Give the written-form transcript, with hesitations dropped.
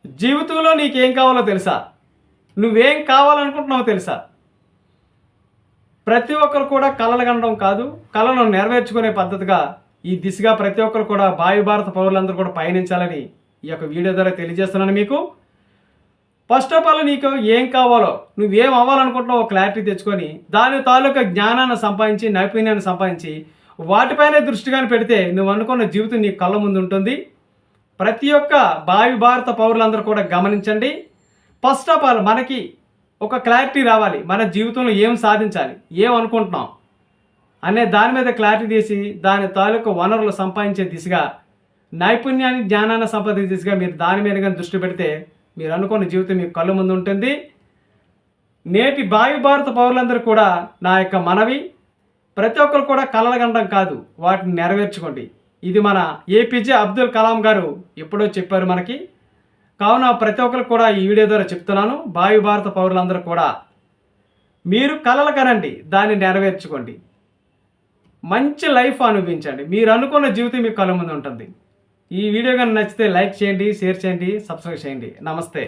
జీవితంలో నీకేం కావాలో తెలుసా? నువ్వేం కావాలనుకుంటున్నావో తెలుసా? ప్రతి ఒక్కరు కూడా కలలు కనడం కాదు, కలను నెరవేర్చుకునే పద్ధతిగా ఈ దిశగా ప్రతి ఒక్కరు కూడా భావి భారత పౌరులందరూ కూడా పయనించాలని ఈ యొక్క వీడియో ద్వారా తెలియజేస్తున్నాను మీకు. ఫస్ట్ ఆఫ్ ఆల్ నీకు ఏం కావాలో, నువ్వేం అవ్వాలనుకుంటున్నావో క్లారిటీ తెచ్చుకొని దాని తాలూకా జ్ఞానాన్ని సంపాదించి, నైపుణ్యాన్ని సంపాదించి వాటిపైనే దృష్టిగాని పెడితే నువ్వు అనుకున్న జీవితం నీ కళ్ళ ముందు ఉంటుంది. ప్రతి ఒక్క భావి భారత పౌరులందరూ కూడా గమనించండి. ఫస్ట్ ఆఫ్ ఆల్ మనకి ఒక క్లారిటీ రావాలి. మన జీవితంలో ఏం సాధించాలి, ఏం అనుకుంటున్నాం అనే దాని మీద క్లారిటీ తీసి దాని తాలూకు వనరులు సంపాదించే దిశగా, నైపుణ్యాన్ని జ్ఞానాన్ని సంపాదించే దిశగా మీరు దాని మీద కానీ దృష్టి పెడితే మీరు అనుకున్న జీవితం మీకు కళ్ళ ముందు ఉంటుంది. నేటి భావి భారత పౌరులందరూ కూడా నా యొక్క మనవి, ప్రతి ఒక్కరు కూడా కలలు కనడం కాదు, వాటిని నెరవేర్చుకోండి. ఇది మన ఏపీజే అబ్దుల్ కలాం గారు ఎప్పుడో చెప్పారు మనకి. కావున ప్రతి ఒక్కరు కూడా ఈ వీడియో ద్వారా చెప్తున్నాను, భావి భారత పౌరులందరూ కూడా మీరు కలలు కనండి, దాన్ని నెరవేర్చుకోండి, మంచి లైఫ్ అనుభవించండి. మీరు అనుకున్న జీవితం మీకు కళ్ళ ముందు ఉంటుంది. ఈ వీడియో కానీ నచ్చితే లైక్ చేయండి, షేర్ చేయండి, సబ్స్క్రైబ్ చేయండి. నమస్తే.